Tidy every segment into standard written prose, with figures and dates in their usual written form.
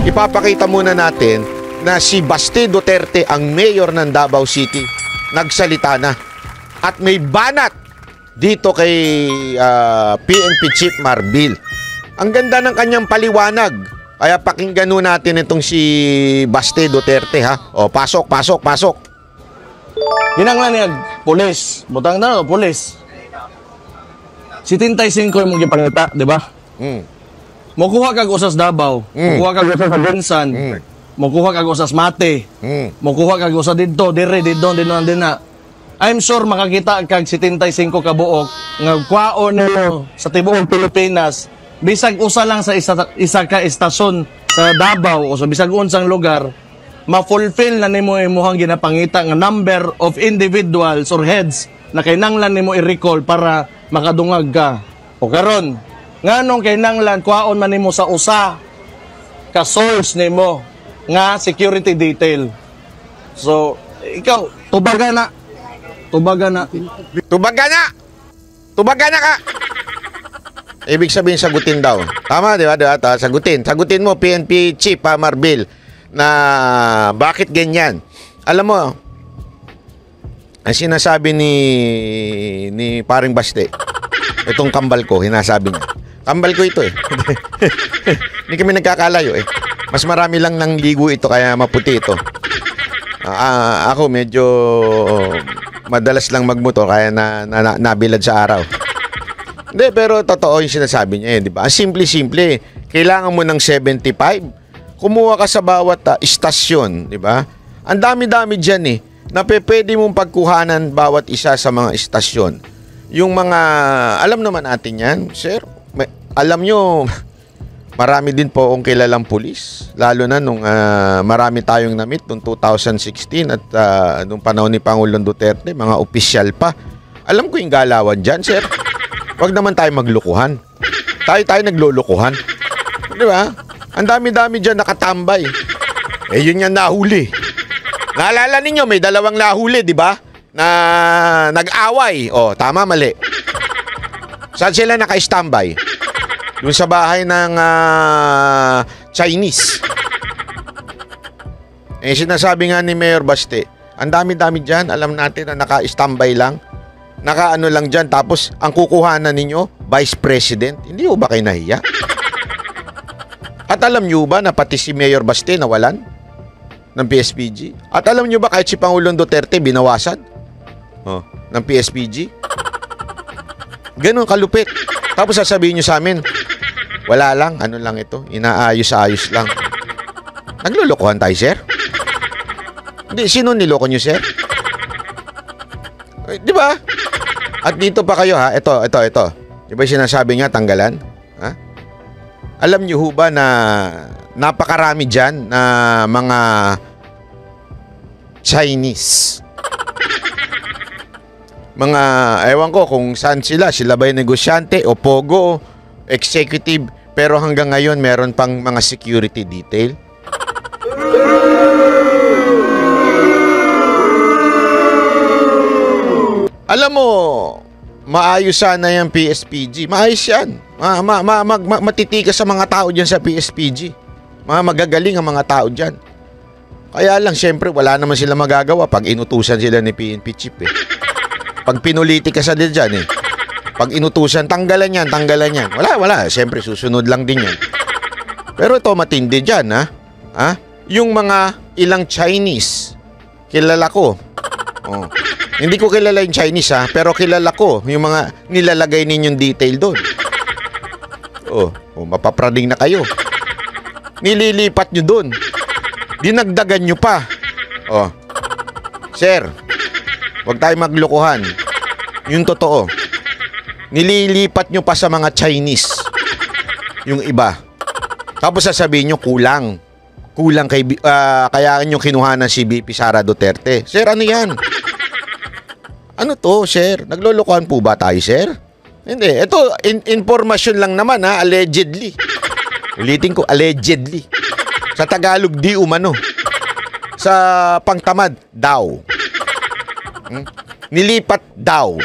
ipapakita muna natin na si Baste Duterte, ang mayor ng Davao City, nagsalita na. At may banat dito kay PNP Chief Marbil. Ang ganda ng kanyang paliwanag. Kaya pakinggan natin itong si Baste Duterte, ha? O, pasok. Ginanglan niya, pulis. Butang na, pulis. 75 yung mong gipangita, di ba? Mukuha kag usas Davao, mukuha kag usas sa Bensan, mukuha kag usas Mate, mukuha kag usas dito, dire, dito, na. I'm sure makakita kag 75 kabuok nga kwaon nimo sa tibuok Pilipinas, bisag usa lang sa isa ka istasyon sa Davao o sa bisag unsang lugar, ma-fulfill na nimo imong ginapangita nga number of individuals or heads na kinahanglan nimo i-recall para makadungag ka. O karon, nganong kinahanglan kwaon man nimo sa usa ka source nimo nga security detail. So, ikaw tubaga na ka. Ibig sabihin sagutin daw. Tama, di ba? Sagutin mo PNP Chief Marbil na bakit ganyan. Alam mo, ang sinasabi ni paring Baste, itong kambal ko, hinasabi niya. Kambal ko ito eh. Hindi kami nagkakalayo eh. Mas marami lang nang ligo ito kaya maputi ito. Ako medyo madalas lang magmotor kaya nabilad sa araw. Hindi, pero totoo yung sinasabi niya eh, di ba? Simple-simple. Kailangan mo ng 75. Kumuha ka sa bawat istasyon, di ba? Ang dami-dami dyan eh, na pwede mong pagkuhanan bawat isa sa mga istasyon. Yung mga, alam naman natin yan, sir. Alam nyo, marami din po akong kilalang pulis. Lalo na nung marami tayong na-meet noong 2016 at nung panahon ni Pangulong Duterte, mga opisyal pa. Alam ko yung galawan dyan, sir. Huwag naman tayo maglukuhan. Tayo naglulukuhan. Di ba? Ang dami-dami dyan nakatambay. Eh, yun yan nahuli. Naalala ninyo, may dalawang nahuli, di ba? Na nag-away. O, tama, mali. Saan sila naka-standby? Doon sa bahay ng Chinese. Eh, sinasabi nga ni Mayor Baste, ang dami-dami dyan, alam natin na naka-standby lang. Naka-ano lang dyan, tapos ang kukuhanan ninyo, Vice President. Hindi ho ba kayo nahiya? At alam nyo ba na pati si Mayor Baste nawalan ng PSPG? At alam nyo ba kahit si Pangulong Duterte binawasan ng PSPG? Ganun kalupit. Tapos sasabihin nyo sa amin, wala lang, ano lang ito, inaayos-ayos lang. Naglulukuhan tayo, sir? Hindi, sino niloko nyo, sir? Di ba? At dito pa kayo, ha? Ito. Di ba sinasabi nga, tanggalan? Ha? Alam nyo ho ba na napakarami dyan na mga Chinese? Mga, ewan ko kung saan sila ba yung negosyante o pogo, executive, pero hanggang ngayon meron pang mga security detail. Alam mo, maayos sana yung PSPG. Maayos yan. Matitikas sa mga tao dyan sa PSPG. Magagaling ang mga tao dyan. Kaya lang, syempre, wala naman sila magagawa pag inutusan sila ni PNP Chief eh. Pag pinuliti ka sa dyan eh. Pag inutusan, tanggalan yan. Wala. Siyempre, susunod lang din yan. Pero ito, matindi dyan, ha? Yung mga ilang Chinese, kilala ko. Hindi ko kilala yung Chinese, ha? Pero kilala ko yung mga nilalagay ninyong detail doon. Mapaprading na kayo. Nililipat nyo doon. Dinagdagan nyo pa. Sir, huwag tayo maglukuhan. Yung totoo. Nililipat nyo pa sa mga Chinese. Yung iba. Tapos sasabihin nyo, kulang. Kaya nyo kinuhanan si BP Sara Duterte. Sir, ano yan? Ano to, sir? Naglulukuhan po ba tayo, sir? Hindi. Ito, informasyon lang naman, ha? Allegedly. Ulitin ko, allegedly. Sa Tagalog, di umano. Sa pangtamad, daw. Nilipat daw.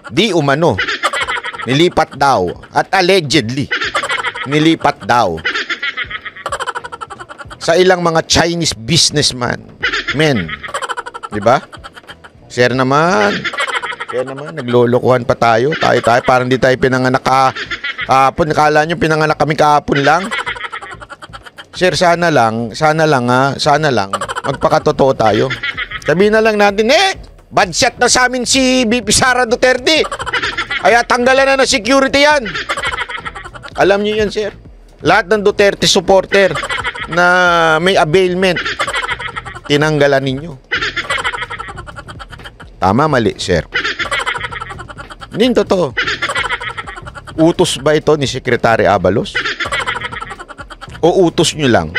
Di umano. Nilipat daw. At allegedly. Nilipat daw. sa ilang mga Chinese businessman. Men. Di ba? Sir naman, naglolokohan pa tayo. Tayo, parang di tayo pinanganak kahapon. Nakala nyo pinanganak kami kahapon lang? Sir, sana lang, magpakatotoo tayo. Sabihin na lang natin, bad shot na sa amin si VP Sara Duterte. Kaya tanggalan na ng security yan. Alam nyo yan, sir. Lahat ng Duterte supporter na may availment, tinanggalan ninyo. Tama, mali, sir. Hindi totoo. Utos ba ito ni Secretary Abalos? O utos nyo lang?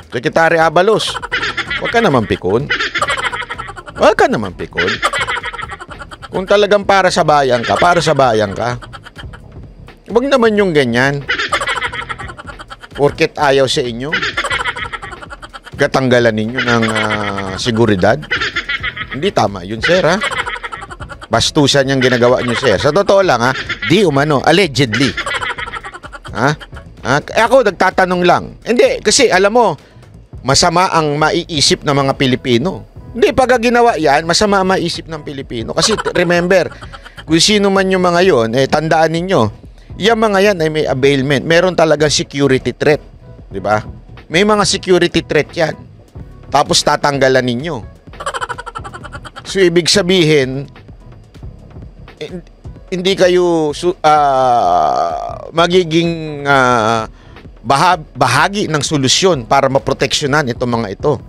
Secretary Abalos, huwag ka naman pikon. Kung talagang para sa bayan ka, Huwag naman yung ganyan. Porket ayaw sa inyo, katanggalan ninyo ng seguridad. Hindi tama yun, sir, ha? Bastusan yung ginagawa nyo, sir. Sa totoo lang, ha? Di umano, allegedly. Ha? Ako, nagtatanong lang. Hindi, kasi alam mo, masama ang maiisip ng mga Pilipino. Hindi, pag ginawa yan, masama ang maiisip ng Pilipino. Kasi remember, kung sino man yung mga yon, tandaan ninyo, yung mga yan ay may availment. Meron talaga security threat. Diba? May mga security threat yan. Tapos tatanggalan ninyo. So, ibig sabihin, hindi kayo magiging bahagi ng solusyon para maproteksyonan itong mga ito.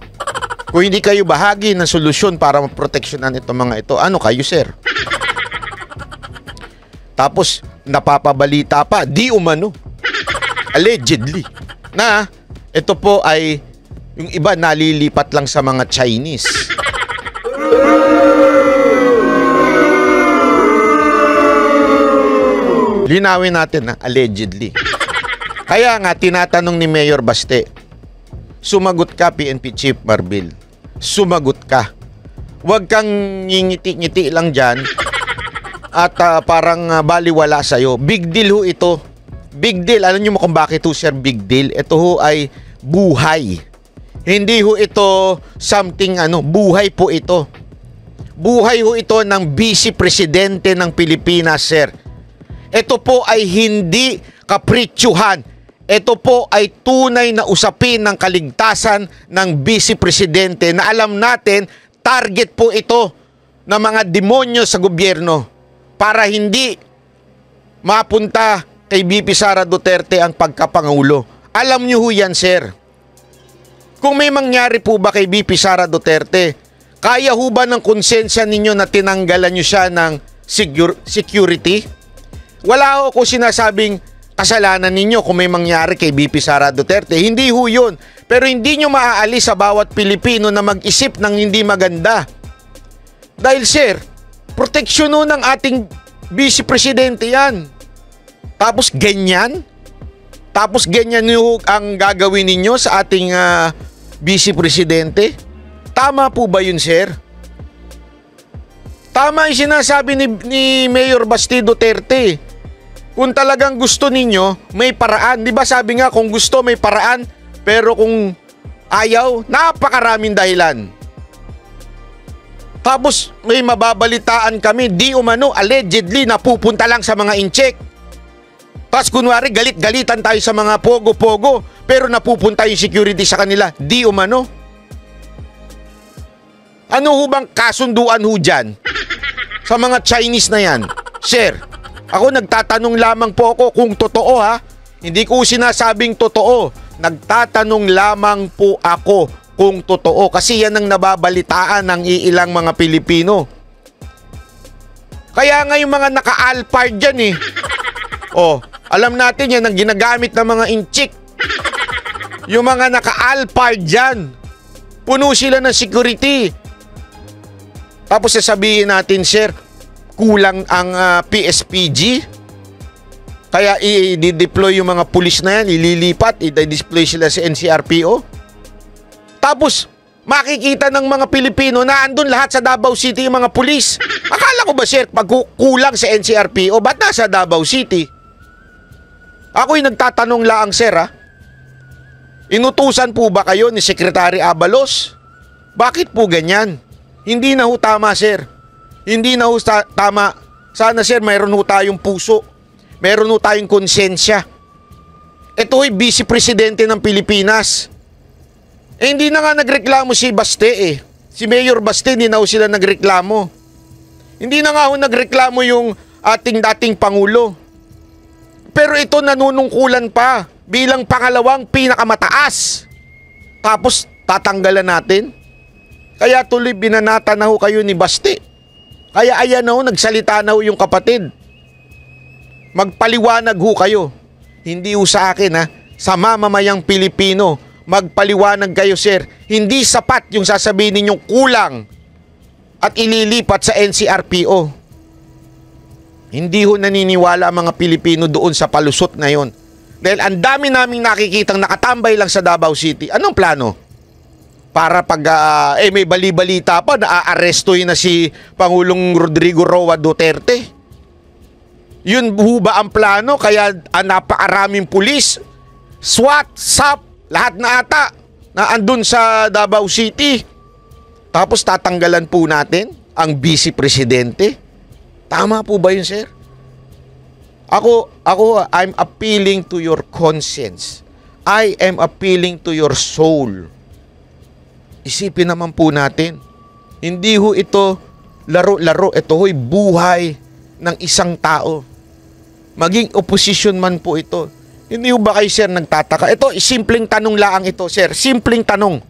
Kung hindi kayo bahagi ng solusyon para maproteksyonan itong mga ito, ano kayo, sir? Tapos, napapabalita pa, di umano, allegedly, na ito po ay yung iba nalilipat lang sa mga Chinese. Linawin natin, allegedly. Kaya nga, tinatanong ni Mayor Baste, sumagot ka, PNP Chief Marbil. Sumagot ka. Huwag kang ngingiti-ngiti lang dyan at parang baliwala sa'yo. Big deal ho ito. Big deal. Alam nyo mo kung bakit ho, sir, big deal? Ito ho ay buhay. Hindi ho ito something, buhay po ito. Buhay ho ito ng Vice Presidente ng Pilipinas, sir. Ito po ay hindi kapritsyuhan. Ito po ay tunay na usapin ng kaligtasan ng Vice Presidente na alam natin, target po ito ng mga demonyo sa gobyerno para hindi mapunta kay VP Sara Duterte ang pagkapangulo. Alam niyo ho yan, sir. Kung may mangyari po ba kay VP Sara Duterte, kaya ho ba ng konsensya ninyo na tinanggalan niyo siya ng security? Wala ko sinasabing kasalanan ninyo kung may mangyari kay VP Sara Duterte. Hindi ho yun. Pero hindi nyo maaalis sa bawat Pilipino na mag-isip ng hindi maganda. Dahil, sir, proteksyon ho ng ating Vice Presidente yan. Tapos ganyan ho ang gagawin ninyo sa ating Vice Presidente. Tama po ba yun, sir? Tama yung sinasabi ni Mayor Basti Duterte. Kung talagang gusto ninyo, may paraan. Di ba sabi nga, kung gusto, may paraan. Pero kung ayaw, napakaraming dahilan. Tapos, may mababalitaan kami, di umano, allegedly, napupunta lang sa mga incheck. Tapos, kunwari, galit-galitan tayo sa mga pogo-pogo, pero napupunta yung security sa kanila, di umano. Ano ho bang kasunduan ho dyan? Sa mga Chinese na yan? Sir, ako nagtatanong lamang po ako kung totoo, ha. Hindi ko sinasabing totoo. Nagtatanong lamang po ako kung totoo. Kasi yan ang nababalitaan ng iilang mga Pilipino. Kaya nga yung mga naka-alpard dyan alam natin yan ang ginagamit ng mga inchik. Yung mga naka-alpard dyan, puno sila ng security. Tapos sasabihin natin, sir, kulang ang PSPG. Kaya i-deploy yung mga pulis na yan, ililipat, i-display sila sa NCRPO. Tapos, makikita ng mga Pilipino na andun lahat sa Davao City yung mga pulis. Akala ko ba, sir, pag kulang sa NCRPO, ba't nasa Davao City? Ako'y nagtatanong lang, sir, ha? Inutusan po ba kayo ni Secretary Abalos? Bakit po ganyan? Hindi na ho tama, sir. Hindi na ho tama. Sana, sir, mayroon ho tayong puso. Mayroon ho tayong konsensya. Ito ho'y Vice Presidente ng Pilipinas. Hindi na nga nagreklamo si Baste eh. Si Mayor Baste, hindi na ho sila nagreklamo. Hindi na nga ho nagreklamo yung ating dating Pangulo. Pero ito nanunungkulan pa bilang pangalawang pinakamataas. Tapos tatanggalan natin. Kaya tuloy binanata na ho kayo ni Baste. Kaya ayan na ho, nagsalita na ho yung kapatid. Magpaliwanag ho kayo. Hindi ho sa akin ha, sa mamamayang Pilipino. Magpaliwanag kayo, sir. Hindi sapat yung sasabihin ninyong kulang at ililipat sa NCRPO. Hindi ho naniniwala ang mga Pilipino doon sa palusot na yon. Dahil ang dami naming nakikitang nakatambay lang sa Davao City. Anong plano? Para pag may bali-balita pa, naaarestuhin na si Pangulong Rodrigo Roa Duterte. Yun ho ba ang plano? Kaya napakaraming pulis, SWAT, SAP, lahat na ata na andun sa Davao City. Tapos tatanggalan po natin ang Vice Presidente. Tama po ba yun, sir? Ako, I'm appealing to your conscience. I am appealing to your soul. Isipin naman po natin, hindi ho ito laro-laro. Ito ho'y buhay ng isang tao. Maging opposition man po ito. Hindi ho ba kayo, sir, nagtataka? Ito, simpleng tanong lang ito, sir. Simpleng tanong.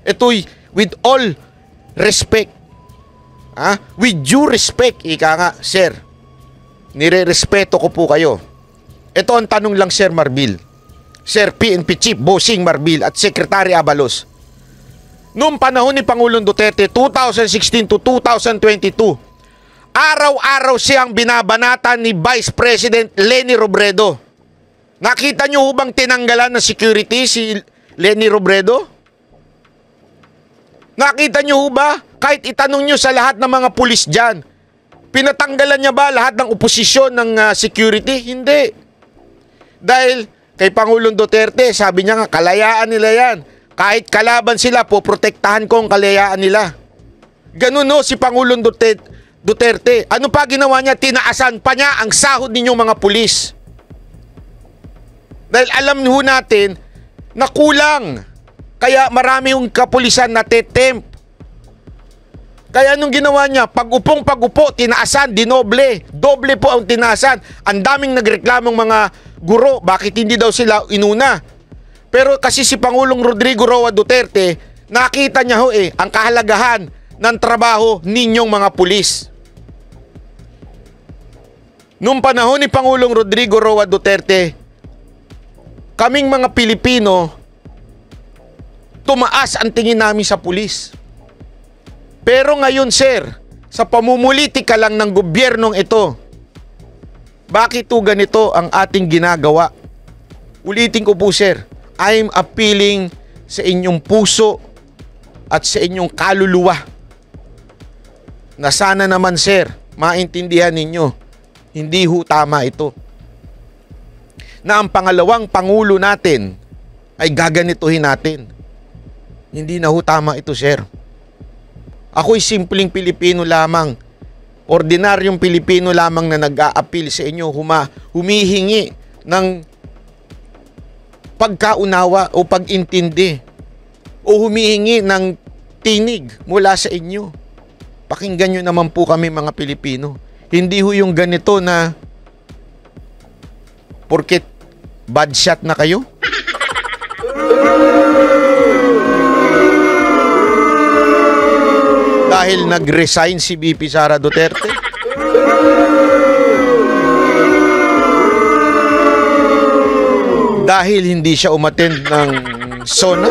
Ito'y with all respect. With due respect, ika nga, sir. Nire-respeto ko po kayo. Ito ang tanong lang, Sir Marbil. Sir PNP Chief Bossing Marbil at Secretary Abalos. Noong panahon ni Pangulong Duterte, 2016 to 2022, araw-araw siyang binabanatan ni Vice President Leni Robredo. Nakita niyo ho bang tinanggalan ng security si Leni Robredo? Nakita niyo ho ba? Kahit itanong niyo sa lahat ng mga pulis dyan, pinatanggalan niya ba lahat ng oposisyon ng security? Hindi. Dahil kay Pangulong Duterte, sabi niya nga, kalayaan nila yan. Kahit kalaban sila, poprotektahan ko ang kalayaan nila. Ganun no, si Pangulong Duterte. Ano pa ginawa niya? Tinaasan pa niya ang sahod ninyong mga pulis. Dahil alam ho natin na kulang. Kaya marami yung kapulisan na tetemp. Kaya anong ginawa niya? Pag-upo, tinaasan, dinoble. Doble po ang tinaasan. Ang daming nagreklamong mga guro. Bakit hindi daw sila inuna? Pero kasi si Pangulong Rodrigo Roa Duterte, nakita niya ho ang kahalagahan ng trabaho ninyong mga pulis. Noong panahon ni Pangulong Rodrigo Roa Duterte, kaming mga Pilipino, tumaas ang tingin namin sa pulis. Pero ngayon, sir, sa pamumulitika lang ng gobyernong ito, bakit to ganito ang ating ginagawa? Ulitin ko po, sir, I'm appealing sa inyong puso at sa inyong kaluluwa na sana naman, sir, maintindihan ninyo, hindi ho tama ito. Na ang pangalawang pangulo natin ay gaganituhin natin. Hindi na ho tama ito, sir. Ako'y simpleng Pilipino lamang, ordinaryong Pilipino lamang na nag-a-appeal sa inyo, humihingi ng pagkaunawa o pag-intindi o humihingi ng tinig mula sa inyo. Pakinggan nyo naman po kami mga Pilipino. Hindi ho yung ganito na porket bad shot na kayo. Dahil nag-resign si VP Sara Duterte. Dahil hindi siya umattend ng SONA.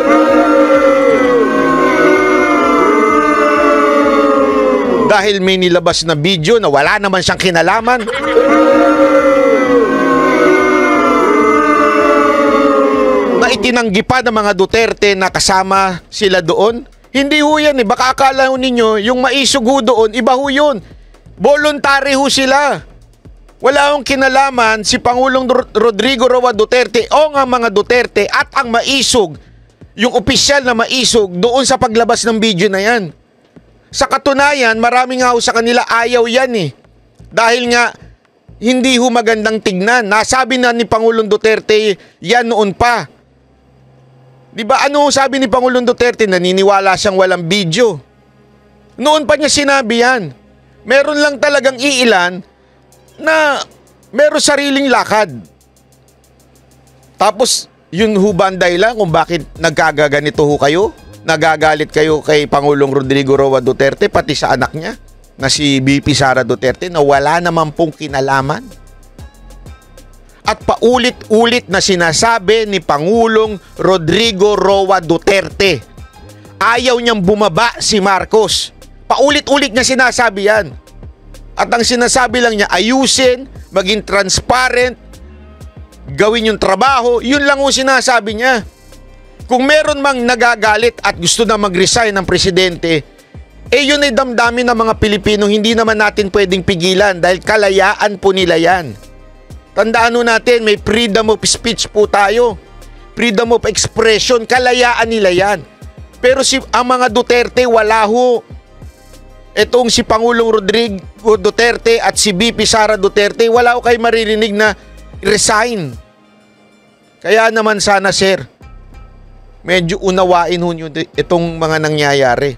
Dahil may nilabas na video na wala naman siyang kinalaman. Na itinanggi pa ng mga Duterte na kasama sila doon. Hindi ho yan Baka akala ho ninyo, yung maisog ho doon, iba ho yun. Voluntary ho sila. Wala akong kinalaman si Pangulong Rodrigo Roa Duterte o nga mga Duterte at ang maisog, yung opisyal na maisog doon sa paglabas ng video na yan. Sa katunayan, marami nga ho sa kanila ayaw yan eh. Dahil nga, hindi ho magandang tignan. Nasabi na ni Pangulong Duterte yan noon pa. Di ba ano sabi ni Pangulong Duterte? Naniniwala siyang walang video. Noon pa niya sinabi yan. Meron lang talagang iilan na meron sariling lakad. Tapos, yun ho ba ang dahilan kung bakit nagkagaganito ho kayo? Nagagalit kayo kay Pangulong Rodrigo Roa Duterte, pati sa anak niya, na si BP Sara Duterte, na wala naman pong kinalaman? At paulit-ulit na sinasabi ni Pangulong Rodrigo Roa Duterte, ayaw niyang bumaba si Marcos. Paulit-ulit niya sinasabi yan. At ang sinasabi lang niya, ayusin, maging transparent, gawin yung trabaho, yun lang yung sinasabi niya. Kung meron mang nagagalit at gusto na mag-resign ng presidente, yun ay damdamin ng mga Pilipino, hindi naman natin pwedeng pigilan dahil kalayaan po nila yan. Tandaan ho natin, may freedom of speech po tayo. Freedom of expression, kalayaan nila yan. Pero ang mga Duterte, wala ho. Itong si Pangulong Rodrigo Duterte at si BP Sara Duterte, wala ho kayo maririnig na resign. Kaya naman sana, sir, medyo unawain ho nyo itong mga nangyayari.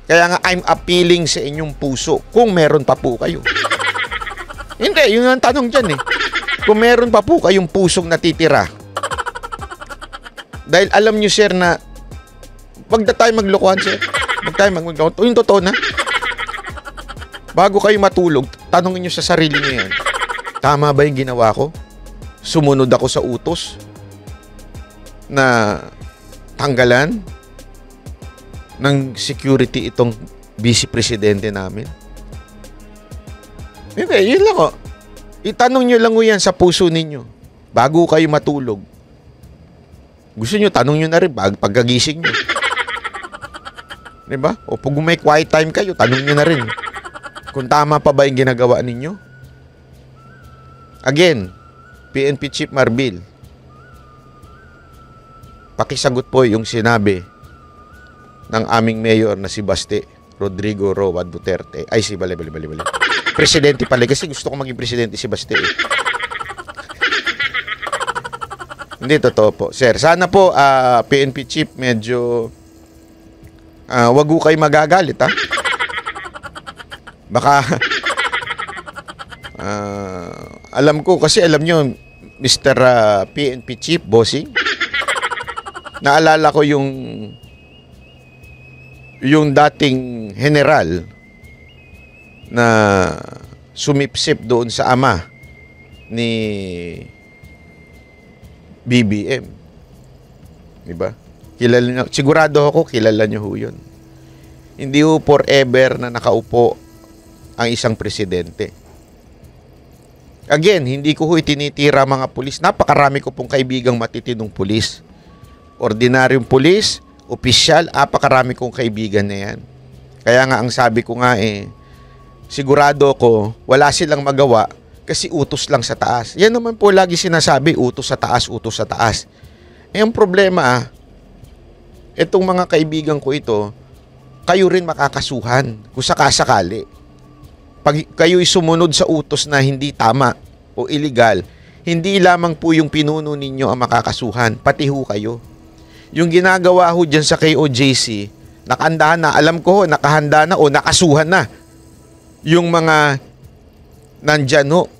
Kaya nga, I'm appealing sa inyong puso kung meron pa po kayo. Hindi, yun ang tanong dyan eh. Kung meron pa po kayong pusong natitira. Dahil alam nyo, sir, na wag na tayo maglokohan, sir. Wag tayo maglokohan. Yung totoo na. Bago kayo matulog, tanongin nyo sa sarili nyo yan. Tama ba yung ginawa ko? Sumunod ako sa utos na tanggalan ng security itong vice presidente namin? Hindi, yun lang o. Itanong nyo lang o yan sa puso ninyo bago kayo matulog. Gusto nyo, tanong nyo na rin pagkagising nyo. Diba? O pag may quiet time kayo, tanong nyo na rin kung tama pa ba yung ginagawa ninyo. Again, PNP Chief Marbil, pakisagot po yung sinabi ng aming mayor na si Baste Rodrigo Roa Duterte. Ay, si Bali. Presidente pala. Kasi gusto ko maging presidente si Baste. Hindi, totoo po. Sir, sana po, PNP Chief, medyo wag ko kayo magagalit, ha? Baka, alam ko, kasi alam nyo, Mr. PNP Chief, bossing, naalala ko yung dating general na sumipsip doon sa ama ni BBM. Diba? Kilala niyo, sigurado ako kilala niyo ho yun. Hindi ho forever na nakaupo ang isang presidente. Again, hindi ko ho itinitira mga pulis. Napakarami ko pong kaibigang matitinong pulis. Ordinaryong pulis, opisyal, napakarami kong kaibigan na yan. Kaya nga ang sabi ko nga sigurado ko wala silang magawa kasi utos lang sa taas. Yan naman po lagi sinasabi, utos sa taas, utos sa taas. Ang problema, itong mga kaibigan ko ito, kayo rin makakasuhan kung sakasakali. Pag kayo'y sumunod sa utos na hindi tama o illegal, hindi lamang po yung pinuno ninyo ang makakasuhan, pati ho kayo. Yung ginagawa ho dyan sa KOJC, nakahandahan na, alam ko ho, nakahanda na o nakasuhan na yung mga nandyan ho,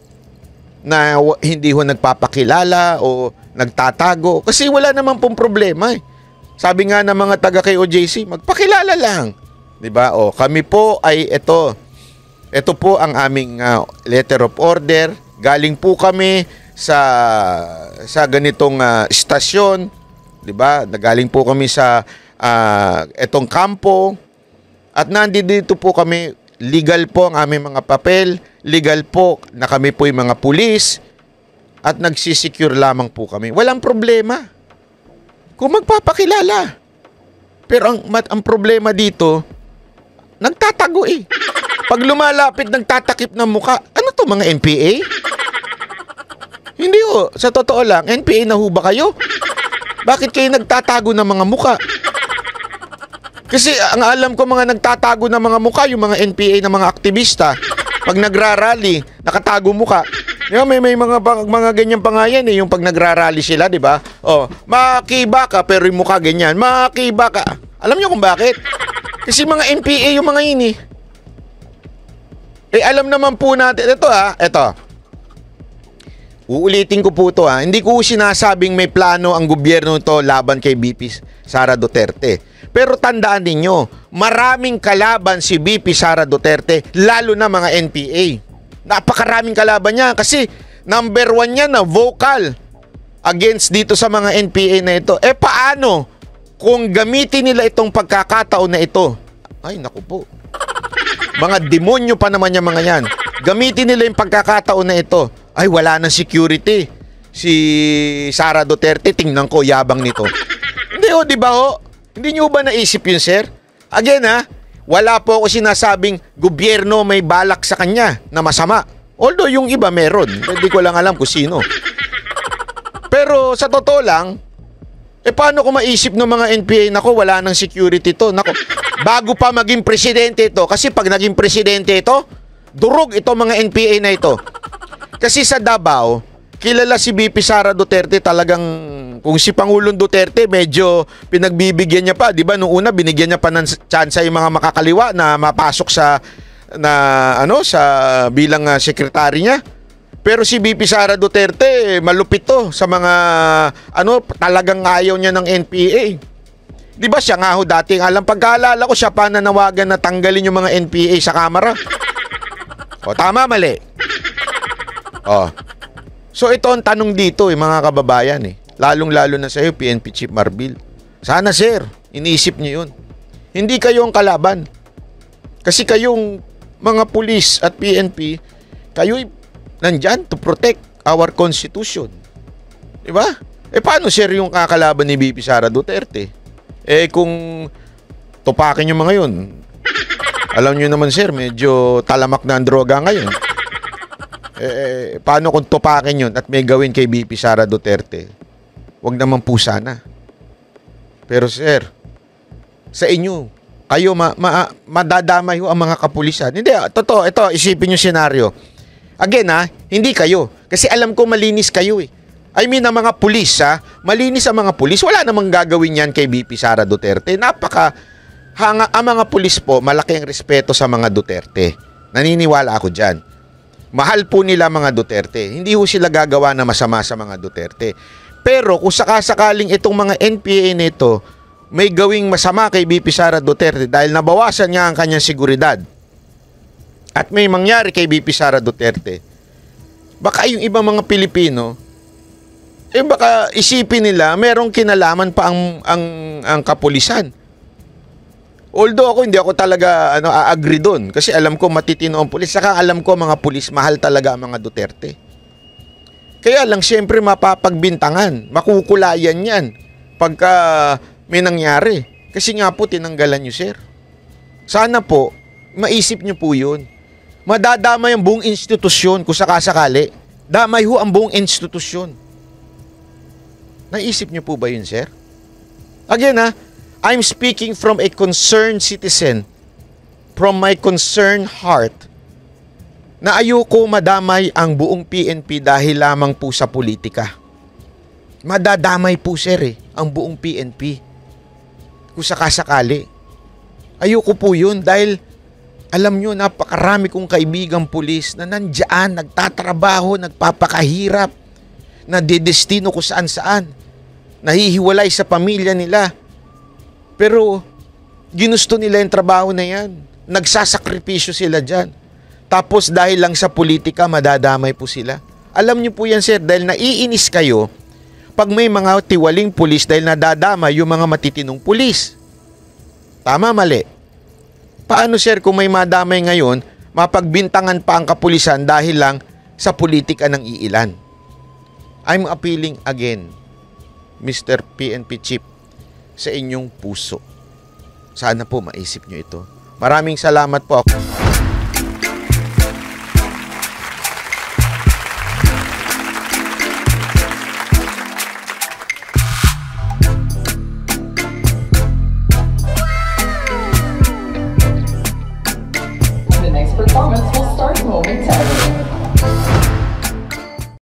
na hindi ho nagpapakilala o nagtatago. Kasi wala naman pong problema eh. Sabi nga ng mga taga KOJC, magpakilala lang. Diba? O, kami po ay ito. Ito po ang aming letter of order. Galing po kami sa ganitong istasyon. Diba? Nagaling po kami sa etong kampo. At nandito po kami, legal po ang aming mga papel. Legal po na kami po yung mga pulis. At nagsisecure lamang po kami. Walang problema kung magpapakilala. Pero ang problema dito, nagtatago eh. Pag lumalapit, nagtatakip ng muka. Ano to, mga NPA? Hindi ho. Sa totoo lang, NPA na ho ba kayo? Bakit kayo nagtatago ng mga muka? Kasi ang alam ko mga nagtatago ng mga muka, yung mga NPA na mga aktivista, pag nagrarally, nakatago muka. Di ba, may mga ganyan pa nga yan eh, yung pag nagrarally sila, di ba? Oh, makiba ka pero yung mukha ganyan. Makiba ka. Alam niyo kung bakit? Kasi mga NPA yung mga yun eh. Eh alam naman po natin, ito. Uulitin ko po ito Hindi ko sinasabing may plano ang gobyerno ito laban kay VP Sara Duterte. Pero tandaan ninyo, maraming kalaban si VP Sara Duterte, lalo na mga NPA. Napakaraming kalaban niya kasi number 1 niya na vocal against dito sa mga NPA na ito. Eh paano kung gamitin nila itong pagkakataon na ito? Ay naku po. Mga demonyo pa naman yung mga yan. Gamitin nila yung pagkakataon na ito. Ay wala nang security. Si Sara Duterte, tingnan ko yabang nito. Hindi ho, di ba ho? Hindi nyo ba naisip yun, sir? Again wala po ako sinasabing gobyerno may balak sa kanya na masama. Although yung iba meron. Hindi ko lang alam kung sino. Pero sa totoo lang, paano ko maisip ng mga NPA, nako, wala nang security to. Nako, bago pa maging presidente ito, kasi pag naging presidente ito, durog ito mga NPA na ito. Kasi sa Davao, kilala si VP Sara Duterte talagang, kung si Pangulong Duterte medyo pinagbibigyan niya pa, 'di ba? Noong una binigyan niya pa ng tsansa yung mga makakaliwa na mapasok sa sa bilang sekretary niya. Pero si VP Sara Duterte malupit to sa mga talagang ayaw niya ng NPA. 'Di ba siya nga ho dating pagkaalala ko siya pa nanawagan na tanggalin yung mga NPA sa kamera. O tama mali. So ito ang tanong dito mga kababayan Lalong-lalo na sa iyo, PNP Chief Marbil. Sana sir, iniisip niyo yun. Hindi kayo ang kalaban. Kasi kayong mga pulis at PNP, kayo'y nandyan to protect our constitution. Diba? Paano sir yung kakalaban ni VP Sara Duterte? Kung tupakin yung mga yun, alam nyo naman sir, medyo talamak na ang droga ngayon. Paano kung tupakin yun at may gawin kay VP Sara Duterte? Wag naman po sana. Pero sir, sa inyo, kayo madadamay ho ang mga kapulisan. Hindi, totoo, ito, isipin yung senaryo. Again hindi kayo. Kasi alam ko malinis kayo I mean, ang mga pulis malinis ang mga pulis. Wala namang gagawin yan kay VP Sara Duterte. Ang mga pulis po, malaki ang respeto sa mga Duterte. Naniniwala ako dyan. Mahal po nila mga Duterte. Hindi ho sila gagawa na masama sa mga Duterte. Pero kung sakasakaling itong mga NPA nito may gawing masama kay VP Sara Duterte dahil nabawasan niya ang kanyang seguridad at may mangyari kay VP Sara Duterte, baka yung ibang mga Pilipino baka isipin nila merong kinalaman pa ang kapulisan. Although hindi ako talaga agree doon kasi alam ko matitino ang pulis. Saka alam ko mga pulis mahal talaga ang mga Duterte. Kaya lang siyempre mapapagbintangan, makukulayan yan pagka may nangyari. Kasi nga po tinanggalan nyo sir. Sana po, maisip nyo po yun. Madadamay ang buong institusyon kung sakasakali. Damay ho ang buong institusyon. Naisip nyo po ba yun sir? Again I'm speaking from a concerned citizen, from my concerned heart, na ayoko madamay ang buong PNP dahil lamang po sa politika. Madadamay po sir ang buong PNP kung sakasakali. Ayoko po yun dahil alam nyo napakarami kong kaibigang pulis na nandyan, nagtatrabaho, nagpapakahirap, na dedestino kung saan saan, nahihiwalay sa pamilya nila. Pero ginusto nila yung trabaho na yan. Nagsasakripisyo sila dyan. Tapos dahil lang sa politika, madadamay po sila. Alam niyo po yan sir, dahil naiinis kayo pag may mga tiwaling pulis dahil nadadamay yung mga matitinong pulis. Tama, mali? Paano sir kung may madamay ngayon, mapagbintangan pa ang kapulisan dahil lang sa politika ng iilan? I'm appealing again, Mr. PNP Chief, sa inyong puso. Sana po maisip nyo ito. Maraming salamat po.